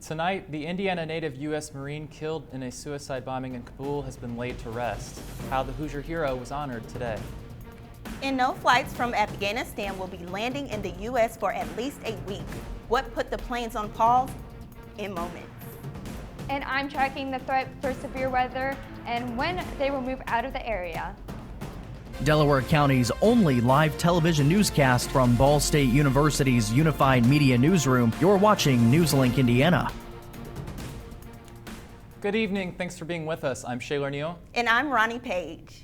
Tonight, the Indiana native U.S. Marine killed in a suicide bombing in Kabul has been laid to rest. How the Hoosier hero was honored today. And no flights from Afghanistan will be landing in the U.S. for at least a week. What put the planes on pause? In moments. And I'm tracking the threat for severe weather and when they will move out of the area. Delaware County's only live television newscast from Ball State University's Unified Media Newsroom. You're watching NewsLink Indiana. Good evening. Thanks for being with us. I'm Shaylor Neal. And I'm Ronnie Page.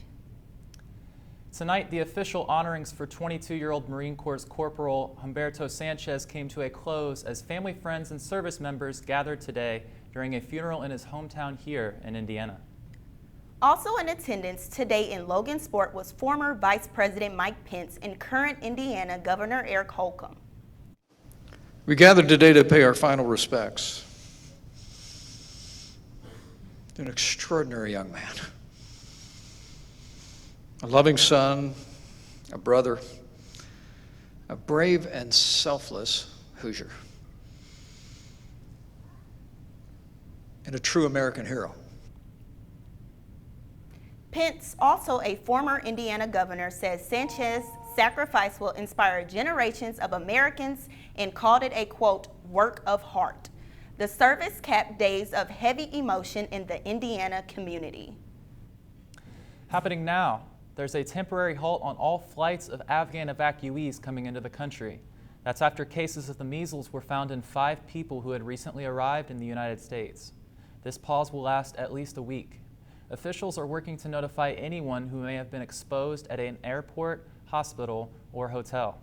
Tonight, the official honorings for 22-year-old Marine Corps Corporal Humberto Sanchez came to a close as family, friends, and service members gathered today during a funeral in his hometown here in Indiana. Also in attendance today in Logansport was former Vice President Mike Pence and current Indiana Governor Eric Holcomb. We gathered today to pay our final respects to an extraordinary young man, a loving son, a brother, a brave and selfless Hoosier, and a true American hero. Pence, also a former Indiana governor, says Sanchez's sacrifice will inspire generations of Americans and called it a, quote, work of heart. The service capped days of heavy emotion in the Indiana community. Happening now, there's a temporary halt on all flights of Afghan evacuees coming into the country. That's after cases of the measles were found in 5 people who had recently arrived in the United States. This pause will last at least a week. Officials are working to notify anyone who may have been exposed at an airport, hospital, or hotel.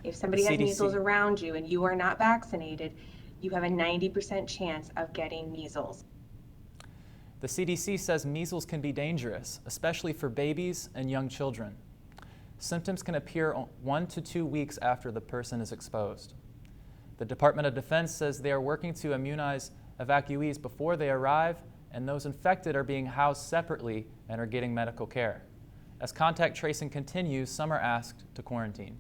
If somebody has measles around you and you are not vaccinated, you have a 90% chance of getting measles. The CDC says measles can be dangerous, especially for babies and young children. Symptoms can appear 1 to 2 weeks after the person is exposed. The Department of Defense says they are working to immunize evacuees before they arrive, and those infected are being housed separately and are getting medical care. As contact tracing continues, some are asked to quarantine.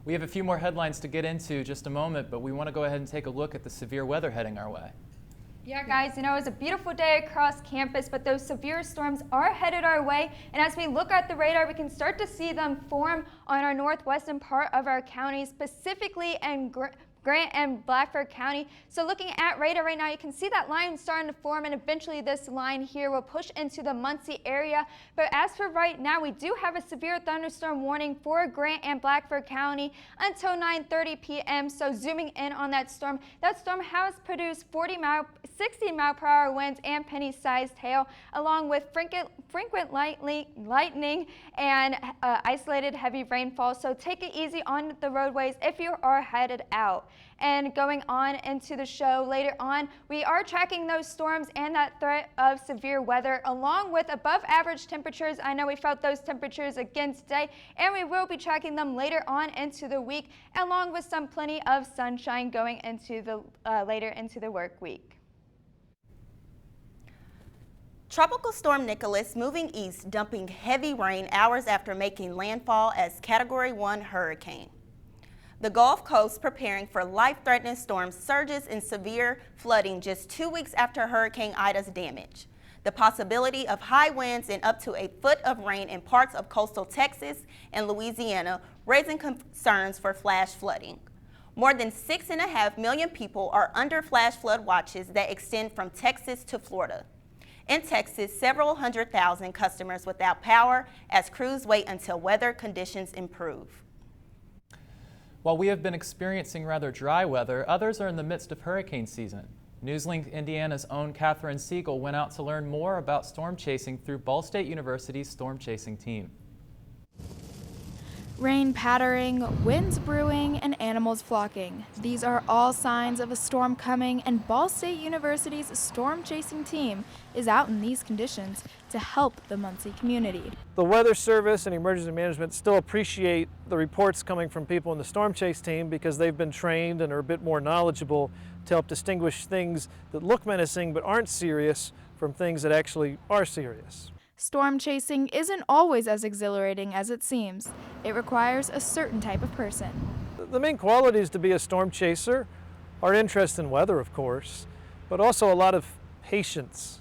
We have a few more headlines to get into just a moment, but we want to go ahead and take a look at the severe weather heading our way. Yeah, guys, you know, it's a beautiful day across campus, but those severe storms are headed our way. And as we look at the radar, we can start to see them form on our northwestern part of our county, specifically in Grant and Blackford County. So looking at radar right now, you can see that line starting to form, and eventually this line here will push into the Muncie area. But as for right now, we do have a severe thunderstorm warning for Grant and Blackford County until 9:30 p.m. So zooming in on that storm has produced 60 mile per hour winds and penny-sized hail, along with frequent lightning and isolated heavy rainfall. So take it easy on the roadways if you are headed out. And going on into the show later on, we are tracking those storms and that threat of severe weather along with above average temperatures. I know we felt those temperatures again today, and we will be tracking them later on into the week, along with some plenty of sunshine going into the later into the work week. Tropical Storm Nicholas moving east, dumping heavy rain hours after making landfall as Category 1 hurricane. The Gulf Coast preparing for life-threatening storms, surges, and severe flooding just 2 weeks after Hurricane Ida's damage. The possibility of high winds and up to a foot of rain in parts of coastal Texas and Louisiana, raising concerns for flash flooding. More than 6.5 million people are under flash flood watches that extend from Texas to Florida. In Texas, several 100,000 customers without power as crews wait until weather conditions improve. While we have been experiencing rather dry weather, others are in the midst of hurricane season. NewsLink Indiana's own Catherine Siegel went out to learn more about storm chasing through Ball State University's storm chasing team. Rain pattering, winds brewing, and animals flocking. These are all signs of a storm coming, and Ball State University's storm chasing team is out in these conditions to help the Muncie community. The Weather Service and Emergency Management still appreciate the reports coming from people in the storm chase team because they've been trained and are a bit more knowledgeable to help distinguish things that look menacing but aren't serious from things that actually are serious. Storm chasing isn't always as exhilarating as it seems. It requires a certain type of person. The main qualities to be a storm chaser our interest in weather, of course, but also a lot of patience.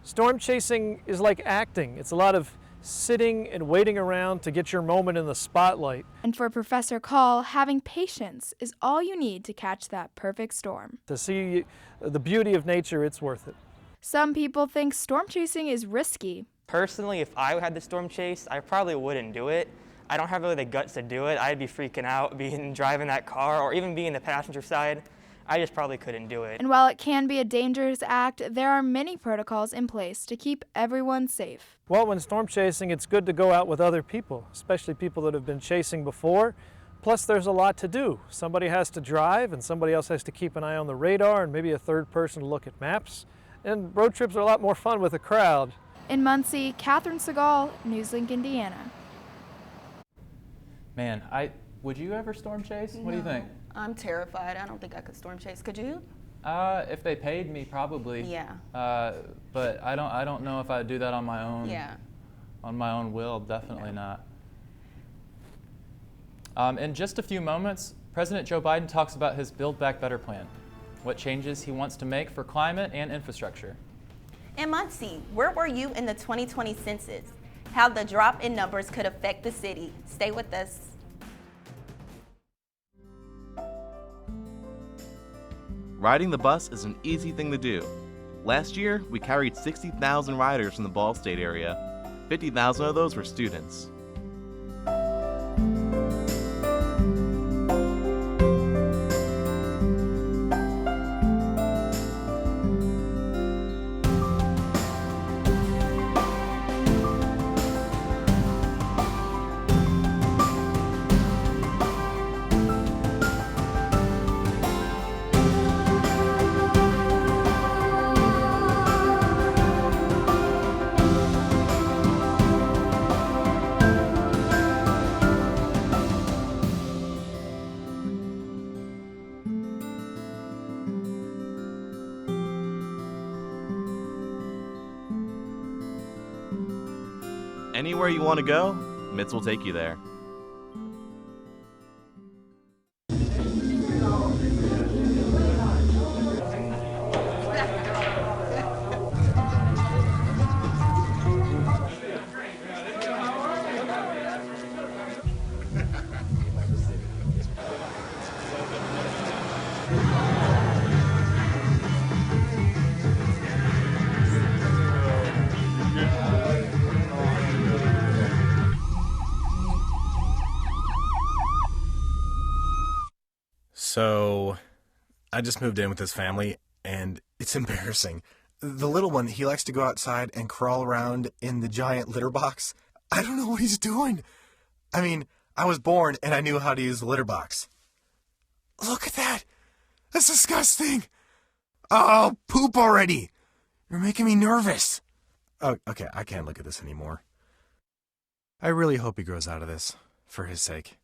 Storm chasing is like acting. It's a lot of sitting and waiting around to get your moment in the spotlight. And for Professor Call, having patience is all you need to catch that perfect storm. To see the beauty of nature, it's worth it. Some people think storm chasing is risky. Personally, if I had the storm chase, I probably wouldn't do it. I don't have really the guts to do it. I'd be freaking out driving that car or even being the passenger side. I just probably couldn't do it. And while it can be a dangerous act, there are many protocols in place to keep everyone safe. Well, when storm chasing, it's good to go out with other people, especially people that have been chasing before. Plus, there's a lot to do. Somebody has to drive, and somebody else has to keep an eye on the radar, and maybe a third person to look at maps. And road trips are a lot more fun with a crowd. In Muncie, Catherine Segal, NewsLink, Indiana. Man, would you ever storm chase? What do you think? I'm terrified. I don't think I could storm chase. Could you? If they paid me, probably. Yeah. But I don't know if I'd do that on my own. Yeah. On my own will, definitely not. In just a few moments, President Joe Biden talks about his Build Back Better plan, what changes he wants to make for climate and infrastructure. In Muncie, where were you in the 2020 census? How the drop in numbers could affect the city. Stay with us. Riding the bus is an easy thing to do. Last year, we carried 60,000 riders from the Ball State area. 50,000 of those were students. Anywhere you want to go, MITS will take you there. So, I just moved in with his family, and it's embarrassing. The little one, he likes to go outside and crawl around in the giant litter box. I don't know what he's doing. I mean, I was born and I knew how to use the litter box. Look at that! That's disgusting! Oh, poop already! You're making me nervous. Oh, okay, I can't look at this anymore. I really hope he grows out of this, for his sake.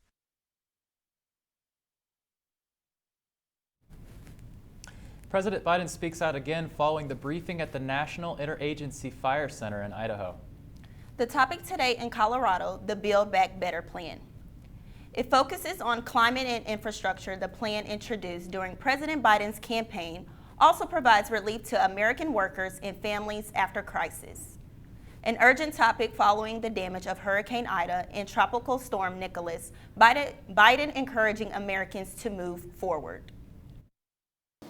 President Biden speaks out again following the briefing at the National Interagency Fire Center in Idaho. The topic today in Colorado, the Build Back Better plan. It focuses on climate and infrastructure. The plan introduced during President Biden's campaign also provides relief to American workers and families after crisis. An urgent topic following the damage of Hurricane Ida and Tropical Storm Nicholas, Biden encouraging Americans to move forward.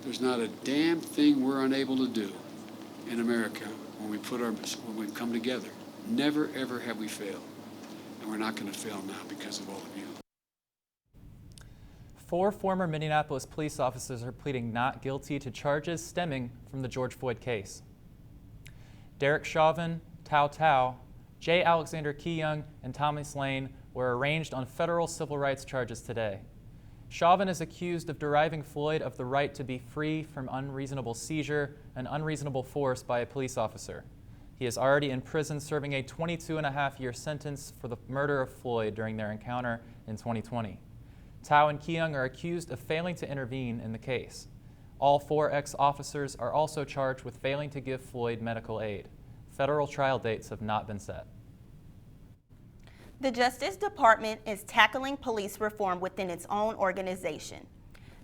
There's not a damn thing we're unable to do in America when we come together. Never, ever have we failed. And we're not going to fail now because of all of you. 4 former Minneapolis police officers are pleading not guilty to charges stemming from the George Floyd case. Derek Chauvin, Tao Tao, J. Alexander Keyoung, and Thomas Lane were arraigned on federal civil rights charges today. Chauvin is accused of depriving Floyd of the right to be free from unreasonable seizure and unreasonable force by a police officer. He is already in prison serving a 22.5-year sentence for the murder of Floyd during their encounter in 2020. Tao and Keyoung are accused of failing to intervene in the case. All 4 ex-officers are also charged with failing to give Floyd medical aid. Federal trial dates have not been set. The Justice Department is tackling police reform within its own organization.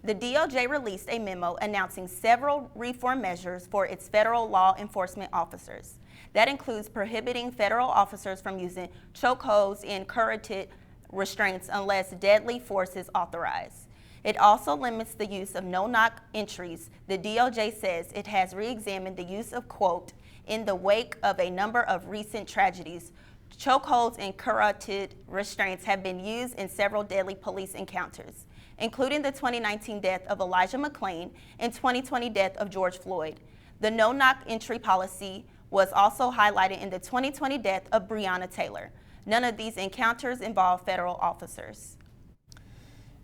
The DOJ released a memo announcing several reform measures for its federal law enforcement officers. That includes prohibiting federal officers from using chokeholds and carotid restraints unless deadly force is authorized. It also limits the use of no-knock entries. The DOJ says it has re-examined the use of, quote, in the wake of a number of recent tragedies. Chokeholds and carotid restraints have been used in several deadly police encounters, including the 2019 death of Elijah McClain and 2020 death of George Floyd. The no-knock entry policy was also highlighted in the 2020 death of Breonna Taylor. None of these encounters involve federal officers.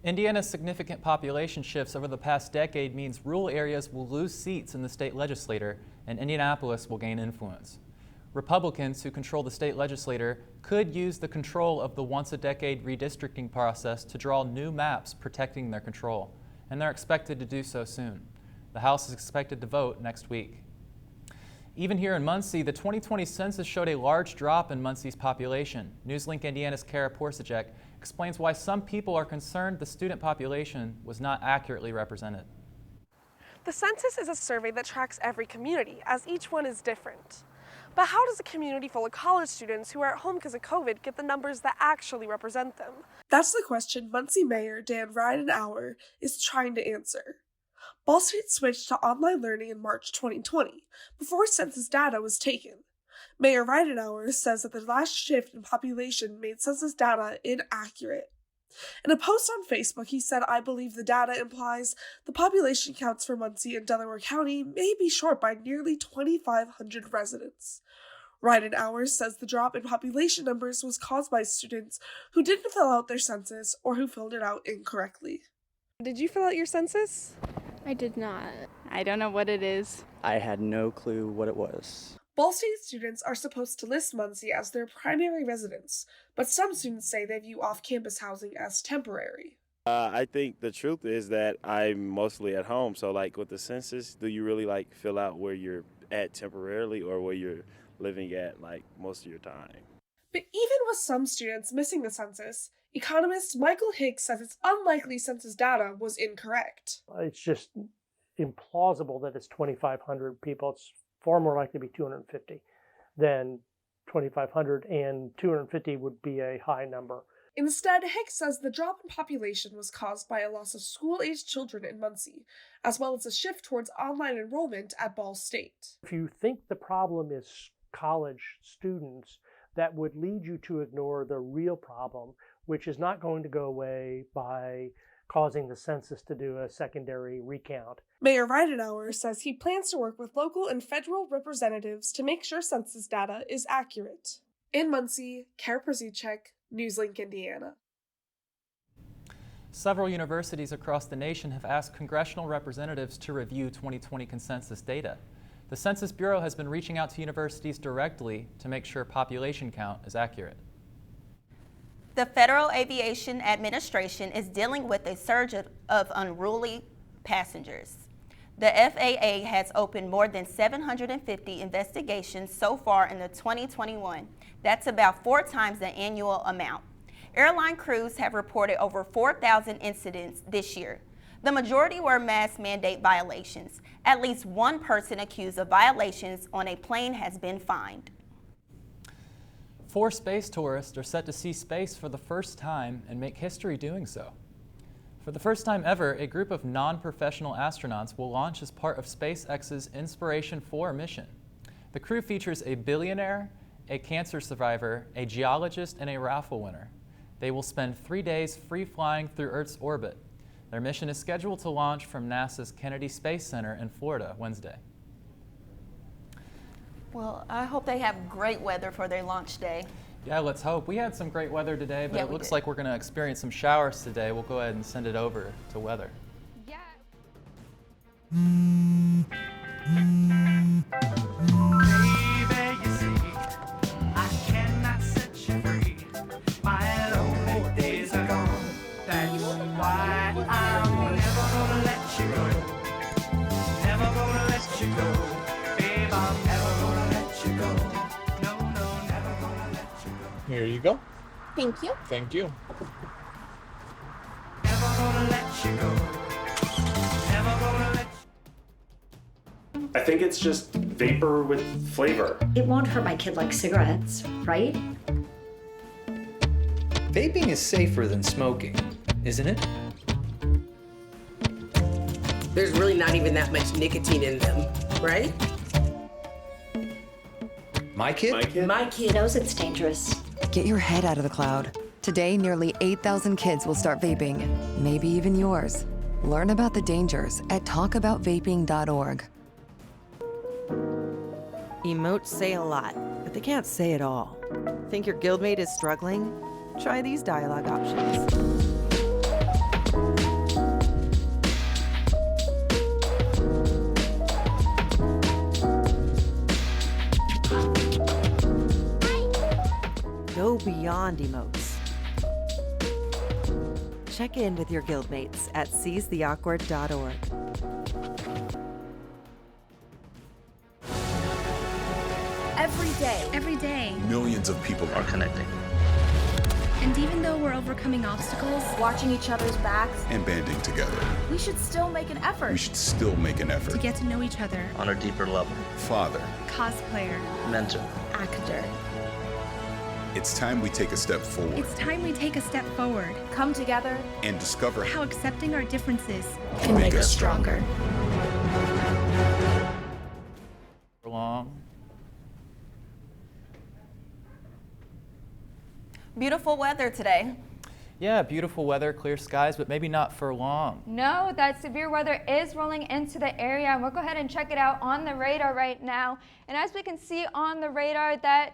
Indiana's significant population shifts over the past decade means rural areas will lose seats in the state legislature and Indianapolis will gain influence. Republicans who control the state legislature could use the control of the once-a-decade redistricting process to draw new maps protecting their control, and they're expected to do so soon. The House is expected to vote next week. Even here in Muncie, the 2020 census showed a large drop in Muncie's population. NewsLink Indiana's Kara Porsacek explains why some people are concerned the student population was not accurately represented. The census is a survey that tracks every community, as each one is different. But how does a community full of college students who are at home because of COVID get the numbers that actually represent them? That's the question Muncie Mayor Dan Ridenhour is trying to answer. Ball State switched to online learning in March 2020, before census data was taken. Mayor Ridenhour says that the last shift in population made census data inaccurate. In a post on Facebook, he said, "I believe the data implies the population counts for Muncie and Delaware County may be short by nearly 2,500 residents." Ridenhour says the drop in population numbers was caused by students who didn't fill out their census or who filled it out incorrectly. Did you fill out your census? I did not. I don't know what it is. I had no clue what it was. Ball State students are supposed to list Muncie as their primary residence, but some students say they view off-campus housing as temporary. I think the truth is that I'm mostly at home, so like with the census, do you really like fill out where you're at temporarily or where you're living at like most of your time? But even with some students missing the census, economist Michael Higgs says it's unlikely census data was incorrect. It's just implausible that it's 2,500 people. It's far more likely to be 250 than 2,500, and 250 would be a high number. Instead, Hicks says the drop in population was caused by a loss of school-aged children in Muncie, as well as a shift towards online enrollment at Ball State. If you think the problem is college students, that would lead you to ignore the real problem, which is not going to go away by causing the census to do a secondary recount. Mayor Ridenhour says he plans to work with local and federal representatives to make sure census data is accurate. In Muncie, Kara Porsacek, NewsLink Indiana. Several universities across the nation have asked congressional representatives to review 2020 consensus data. The Census Bureau has been reaching out to universities directly to make sure population count is accurate. The Federal Aviation Administration is dealing with a surge of unruly passengers. The FAA has opened more than 750 investigations so far in the 2021. That's about 4 times the annual amount. Airline crews have reported over 4,000 incidents this year. The majority were mask mandate violations. At least one person accused of violations on a plane has been fined. 4 space tourists are set to see space for the first time and make history doing so. For the first time ever, a group of non-professional astronauts will launch as part of SpaceX's Inspiration 4 mission. The crew features a billionaire, a cancer survivor, a geologist, and a raffle winner. They will spend 3 days free flying through Earth's orbit. Their mission is scheduled to launch from NASA's Kennedy Space Center in Florida Wednesday. Well, I hope they have great weather for their launch day. Yeah, let's hope. We had some great weather today, but it looks like we're going to experience some showers today. We'll go ahead and send it over to weather. Yeah. Here you go. Thank you. Thank you. Never gonna let you go. I think it's just vapor with flavor. It won't hurt my kid like cigarettes, right? Vaping is safer than smoking, isn't it? There's really not even that much nicotine in them, right? My kid? My kid knows it's dangerous. Get your head out of the cloud. Today, nearly 8,000 kids will start vaping, maybe even yours. Learn about the dangers at talkaboutvaping.org. Emotes say a lot, but they can't say it all. Think your guildmate is struggling? Try these dialogue options. Go beyond emotes. Check in with your guildmates at seizetheawkward.org. Every day, Millions of people are connecting and even though we're overcoming obstacles, watching each other's backs, and banding together. we should still make an effort We should still make an effort to get to know each other. On a deeper level. Father, Cosplayer, Mentor. actor. it's time we take a step forward It's time we take a step forward. come together and discover How accepting our differences can make us stronger. Long. Beautiful weather today. Yeah, beautiful weather, clear skies, but maybe not for long. No, that severe weather is rolling into the area, and we'll go ahead and check it out on the radar right now. And as we can see on the radar, that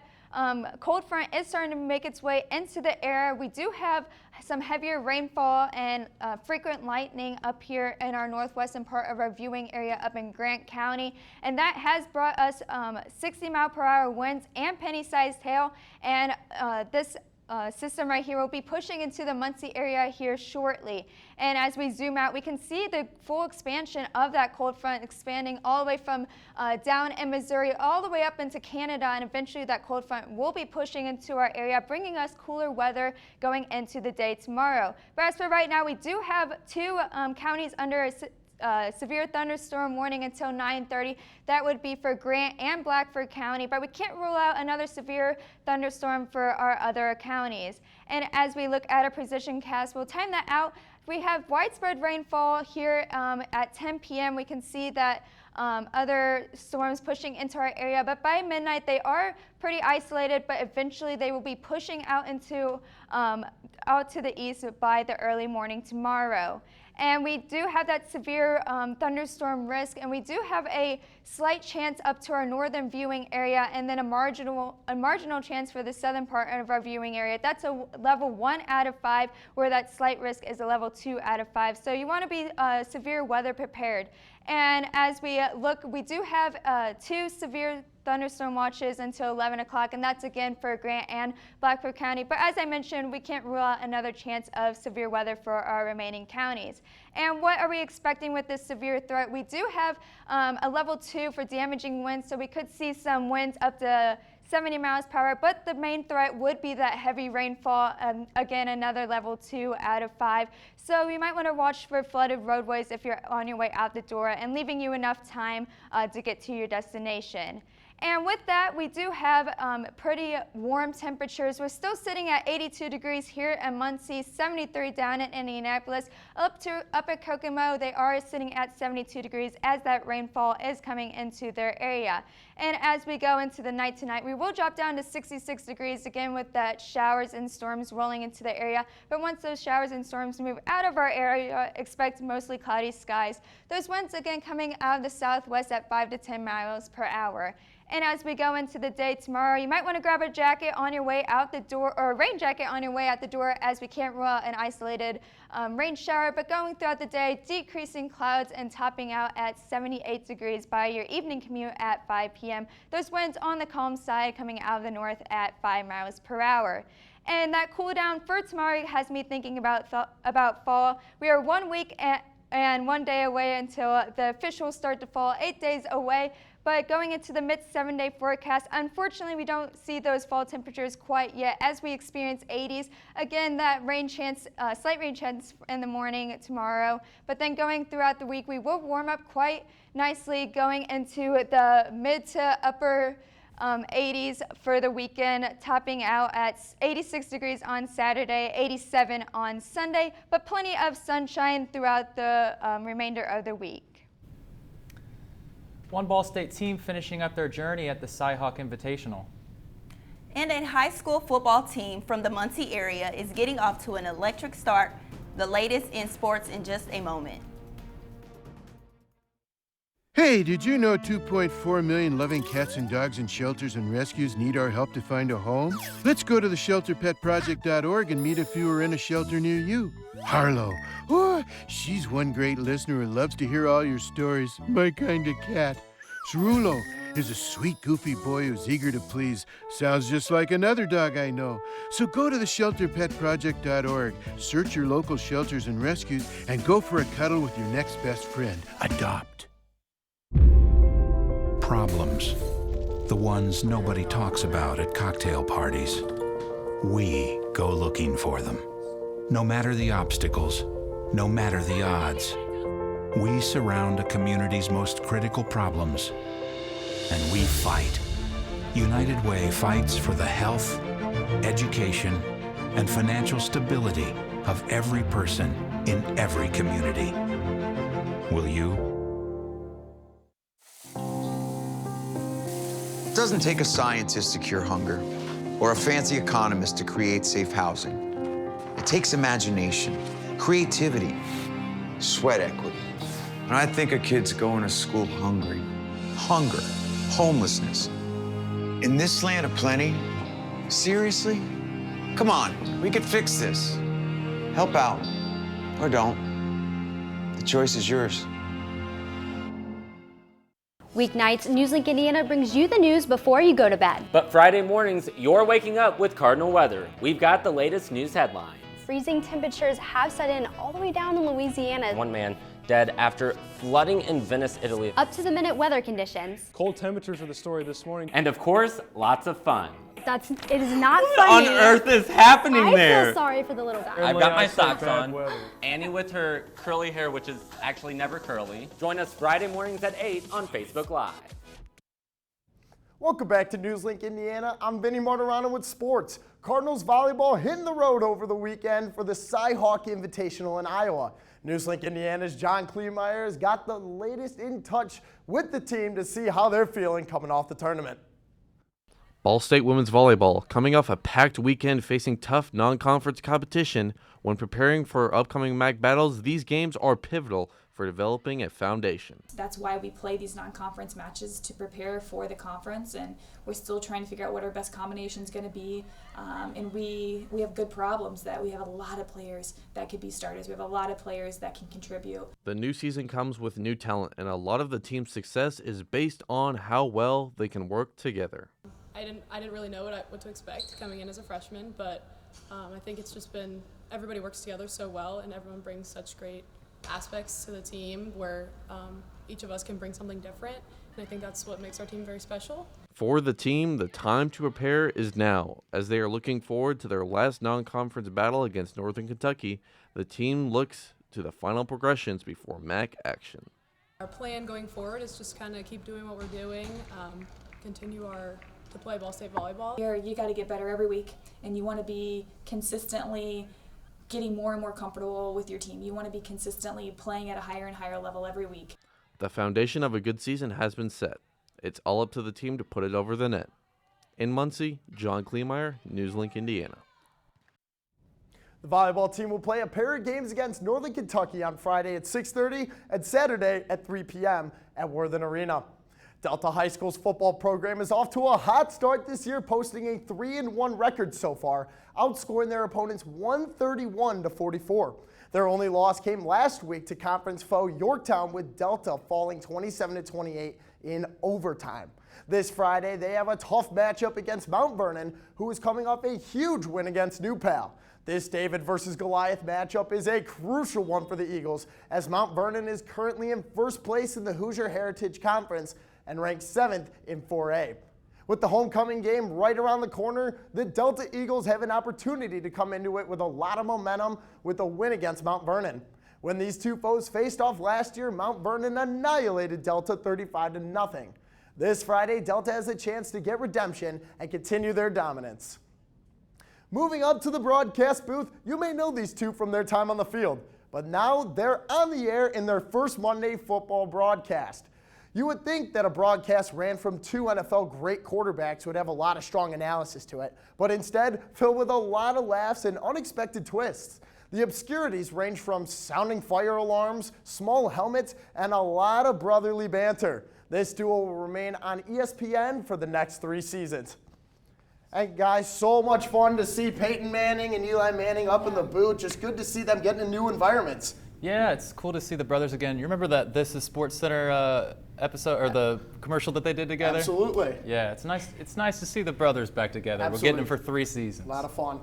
cold front is starting to make its way into the area. We do have some heavier rainfall and frequent lightning up here in our northwestern part of our viewing area up in Grant County. And that has brought us 60-mile-per-hour winds and penny-sized hail. And this system right here will be pushing into the Muncie area here shortly. And as we zoom out, we can see the full expansion of that cold front expanding all the way from down in Missouri all the way up into Canada, and eventually that cold front will be pushing into our area, bringing us cooler weather going into the day tomorrow. But as for right now, we do have two counties under severe thunderstorm warning until 9:30. That would be for Grant and Blackford County, but we can't rule out another severe thunderstorm for our other counties. And as we look at our precision cast, we'll time that out. We have widespread rainfall here at 10 p.m. We can see that other storms pushing into our area, but by midnight they are pretty isolated, but eventually they will be pushing out into out to the east by the early morning tomorrow. And we do have that severe thunderstorm risk, and we do have a slight chance up to our northern viewing area, and then a marginal chance for the southern part of our viewing area. That's a level 1 out of 5, where that slight risk is a level 2 out of 5. So you want to be severe weather prepared. And as we look, we do have 2 severe thunderstorm watches until 11 o'clock, and that's again for Grant and Blackford County. But as I mentioned, we can't rule out another chance of severe weather for our remaining counties. And what are we expecting with this severe threat? We do have a level 2 for damaging winds, so we could see some winds up to 70 miles per hour, but the main threat would be that heavy rainfall, again, another level 2 out of 5. So you might want to watch for flooded roadways if you're on your way out the door, and leaving you enough time to get to your destination. And with that, we do have pretty warm temperatures. We're still sitting at 82 degrees here in Muncie, 73 down in Indianapolis. Up at Kokomo, they are sitting at 72 degrees as that rainfall is coming into their area. And as we go into the night tonight, we will drop down to 66 degrees again with that showers and storms rolling into the area. But once those showers and storms move out of our area, expect mostly cloudy skies. Those winds again coming out of the southwest at 5 to 10 miles per hour. And as we go into the day tomorrow, you might want to grab a jacket on your way out the door, or a rain jacket on your way out the door, as we can't rule out an isolated rain shower. But going throughout the day, decreasing clouds and topping out at 78 degrees by your evening commute at 5 p.m. Those winds on the calm side coming out of the north at 5 miles per hour. And that cool down for tomorrow has me thinking about fall. We are 1 week and 1 day away until the official start to fall, 8 days away. But going into the mid 7-day forecast, unfortunately, we don't see those fall temperatures quite yet as we experience 80s. Again, that rain chance, slight rain chance in the morning tomorrow. But then going throughout the week, we will warm up quite nicely going into the mid to upper 80s for the weekend, topping out at 86 degrees on Saturday, 87 on Sunday, but plenty of sunshine throughout the remainder of the week. One Ball State team finishing up their journey at the Cy-Hawk Invitational. And a high school football team from the Muncie area is getting off to an electric start. The latest in sports in just a moment. Hey, did you know 2.4 million loving cats and dogs in shelters and rescues need our help to find a home? Let's go to theshelterpetproject.org and meet if you are in a shelter near you. Harlow, oh, she's one great listener who loves to hear all your stories. My kind of cat. Cerulo is a sweet, goofy boy who's eager to please. Sounds just like another dog I know. So go to theshelterpetproject.org, search your local shelters and rescues, and go for a cuddle with your next best friend. Adopt. Problems. The ones nobody talks about at cocktail parties. We go looking for them. No matter the obstacles, no matter the odds, we surround a community's most critical problems, and we fight. United Way fights for the health, education, and financial stability of every person in every community. Will you? It doesn't take a scientist to cure hunger or a fancy economist to create safe housing. It takes imagination, creativity, sweat equity. And I think of kids going to school hungry. Hunger, homelessness. In this land of plenty, seriously? Come on, we could fix this. Help out, or don't. The choice is yours. Weeknights, NewsLink Indiana brings you the news before you go to bed. But Friday mornings, you're waking up with Cardinal weather. We've got the latest news headlines. Freezing temperatures have set in all the way down in Louisiana. One man dead after flooding in Venice, Italy. Up to the minute weather conditions. Cold temperatures are the story this morning. And of course, lots of fun. It is not funny. What on earth is happening there? I feel sorry for the little guy. I've got my socks on. Annie with her curly hair, which is actually never curly. Join us Friday mornings at 8 on Facebook Live. Welcome back to NewsLink Indiana. I'm Vinny Martirano with sports. Cardinals volleyball hitting the road over the weekend for the Cy-Hawk Invitational in Iowa. NewsLink Indiana's John Kleemeyer has got the latest in touch with the team to see how they're feeling coming off the tournament. Ball State women's volleyball coming off a packed weekend facing tough non-conference competition. When preparing for upcoming MAC battles, these games are pivotal for developing a foundation. That's why we play these non-conference matches, to prepare for the conference, and we're still trying to figure out what our best combination is going to be. And we have good problems that we have a lot of players that could be starters. We have a lot of players that can contribute. The new season comes with new talent, and a lot of the team's success is based on how well they can work together. I didn't really know what to expect coming in as a freshman, but I think it's just been everybody works together so well, and everyone brings such great aspects to the team where each of us can bring something different, and I think that's what makes our team very special. For the team, the time to prepare is now. As they are looking forward to their last non-conference battle against Northern Kentucky, the team looks to the final progressions before MAC action. Our plan going forward is just kind of keep doing what we're doing, continue to play Ball State volleyball. You got to get better every week, and you want to be consistently getting more and more comfortable with your team. You want to be consistently playing at a higher and higher level every week. The foundation of a good season has been set. It's all up to the team to put it over the net. In Muncie, John Kleemeyer, NewsLink Indiana. The volleyball team will play a pair of games against Northern Kentucky on Friday at 6:30 and Saturday at 3 p.m. at Worthen Arena. Delta High School's football program is off to a hot start this year, posting a 3-1 record so far, outscoring their opponents 131-44. Their only loss came last week to conference foe Yorktown, with Delta falling 27-28 in overtime. This Friday, they have a tough matchup against Mount Vernon, who is coming off a huge win against New Pal. This David versus Goliath matchup is a crucial one for the Eagles, as Mount Vernon is currently in first place in the Hoosier Heritage Conference and ranked 7th in 4A. With the homecoming game right around the corner, the Delta Eagles have an opportunity to come into it with a lot of momentum with a win against Mount Vernon. When these two foes faced off last year, Mount Vernon annihilated Delta 35-0. This Friday, Delta has a chance to get redemption and continue their dominance. Moving up to the broadcast booth, you may know these two from their time on the field, but now they're on the air in their first Monday football broadcast. You would think that a broadcast ran from two NFL great quarterbacks would have a lot of strong analysis to it, but instead filled with a lot of laughs and unexpected twists. The obscurities range from sounding fire alarms, small helmets, and a lot of brotherly banter. This duo will remain on ESPN for the next 3 seasons. Hey guys, so much fun to see Peyton Manning and Eli Manning up in the booth. Just good to see them getting in new environments. Yeah, it's cool to see the brothers again. You remember that This Is Sports Center episode or the commercial that they did together? Absolutely. Yeah, it's nice. It's nice to see the brothers back together. Absolutely. We're getting them for 3 seasons. A lot of fun.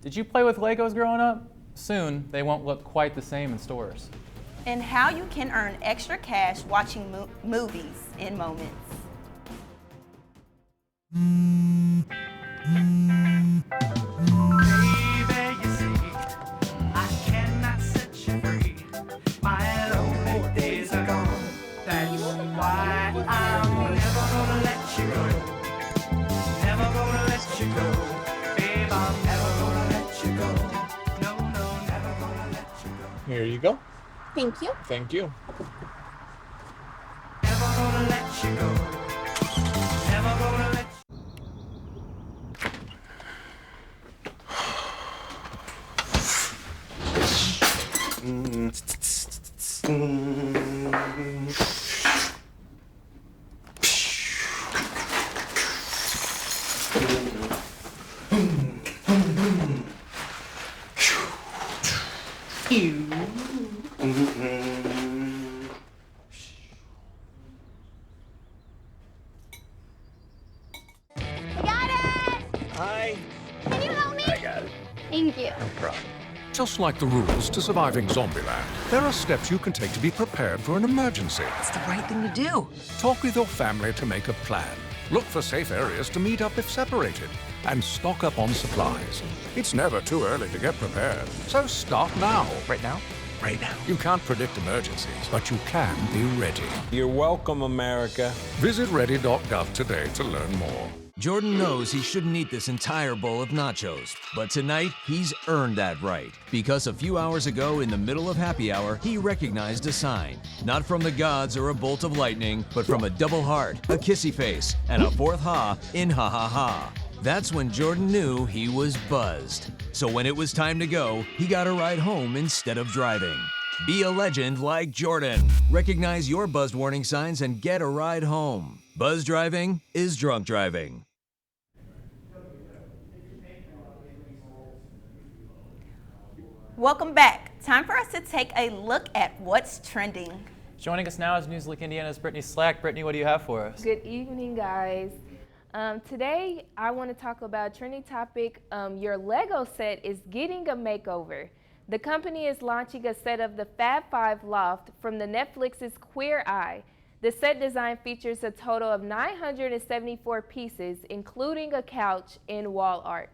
Did you play with Legos growing up? Soon, they won't look quite the same in stores. And how you can earn extra cash watching movies in moments. Here you go. Thank you. Thank you. Thank you. No problem. Just like the rules to surviving Zombieland, there are steps you can take to be prepared for an emergency. It's the right thing to do. Talk with your family to make a plan. Look for safe areas to meet up if separated. And stock up on supplies. It's never too early to get prepared, so start now. Right now? Right now. You can't predict emergencies, but you can be ready. You're welcome, America. Visit ready.gov today to learn more. Jordan knows he shouldn't eat this entire bowl of nachos, but tonight he's earned that right. Because a few hours ago, in the middle of happy hour, he recognized a sign. Not from the gods or a bolt of lightning, but from a double heart, a kissy face, and a fourth ha in ha ha ha. That's when Jordan knew he was buzzed. So when it was time to go, he got a ride home instead of driving. Be a legend like Jordan. Recognize your buzzed warning signs and get a ride home. Buzz driving is drunk driving. Welcome back. Time for us to take a look at what's trending. Joining us now is NewsLink Indiana's Brittany Slack. Brittany, what do you have for us? Good evening, guys. Today, I want to talk about a trending topic. Your Lego set is getting a makeover. The company is launching a set of the Fab 5 Loft from the Netflix's Queer Eye. The set design features a total of 974 pieces, including a couch and wall art.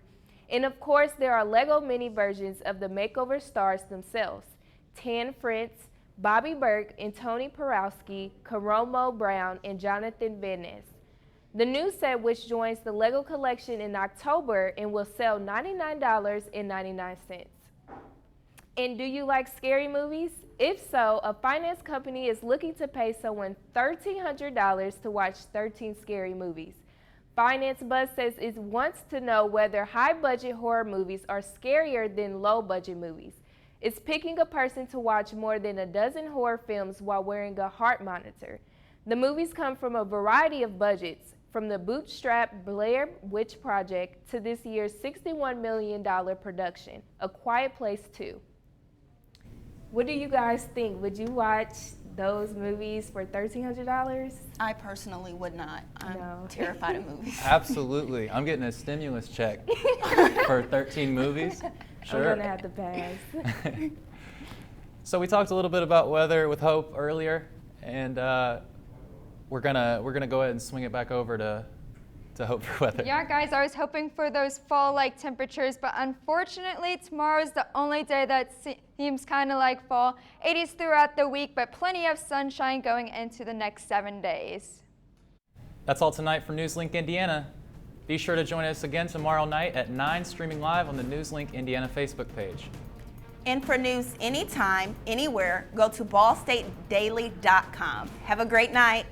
And of course, there are Lego mini versions of the makeover stars themselves: Tan Frentz, Bobby Burke, and Tony Porowski, Karomo Brown, and Jonathan Van Ness. The new set, which joins the Lego collection in October and will sell $99.99. And do you like scary movies? If so, a finance company is looking to pay someone $1,300 to watch 13 scary movies. Finance Buzz says it wants to know whether high-budget horror movies are scarier than low-budget movies. It's picking a person to watch more than a dozen horror films while wearing a heart monitor. The movies come from a variety of budgets, from the bootstrap Blair Witch Project to this year's $61 million production, A Quiet Place 2. What do you guys think? Would you watch those movies for $1,300? I personally would not. I'm terrified of movies. Absolutely. I'm getting a stimulus check for 13 movies. Sure. I'm gonna have to pass. So we talked a little bit about weather with Hope earlier, and we're gonna go ahead and swing it back over to Hope for weather. Yeah, guys, I was hoping for those fall-like temperatures, but unfortunately, tomorrow's the only day that seems kind of like fall. 80s throughout the week, but plenty of sunshine going into the next 7 days. That's all tonight for NewsLink Indiana. Be sure to join us again tomorrow night at 9, streaming live on the NewsLink Indiana Facebook page. And for news anytime, anywhere, go to ballstatedaily.com. Have a great night.